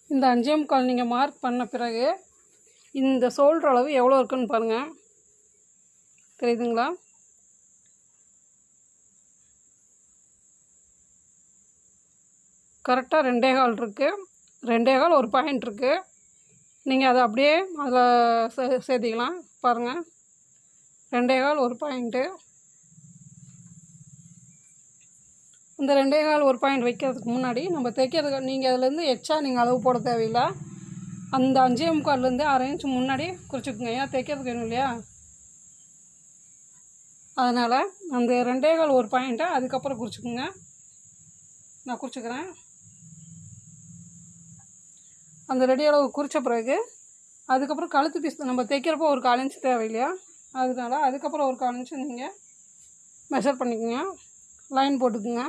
இந்த 5.25 நீங்கள் மார்க் பண்ண பிறகு இந்த ஷோல்டர் அளவு எவ்வளோ இருக்குன்னு பாருங்கள். தெரியுதுங்களா? கரெக்டாக 2.25 இருக்குது. 2.25 ஒரு பாயிண்ட் இருக்குது. நீங்கள் அதை அப்படியே அதில் சேர்த்திக்கலாம். பாருங்கள், 2.25 ஒரு பாயிண்ட்டு. இந்த 2.25 ஒரு பாயிண்ட் வைக்கிறதுக்கு முன்னாடி நம்ம தைக்கிறதுக்கு நீங்கள் அதுலேருந்து எக்ஸ்ட்ரா நீங்கள் அளவு போட தேவையில்லை. அந்த 5.25லேருந்து 1/2 இன்ச் முன்னாடி குறிச்சிக்கோங்க. ஏன்னா தைக்கிறதுக்கு வேணும் இல்லையா? அதனால் அந்த 2.25 ஒரு பாயிண்ட்டை அதுக்கப்புறம் குறிச்சிக்கோங்க. நான் குறிச்சிக்கிறேன். அந்த ரெடி அளவு குறித்த பிறகு அதுக்கப்புறம் கழுத்து பீஸ் நம்ம தைக்கிறப்போ ஒரு 1/4 இன்ச் தேவை இல்லையா? அதனால் அதுக்கப்புறம் ஒரு 1/4 இன்ச்சு நீங்கள் மெஷர் பண்ணிக்கோங்க. லைன் போட்டுக்குங்க.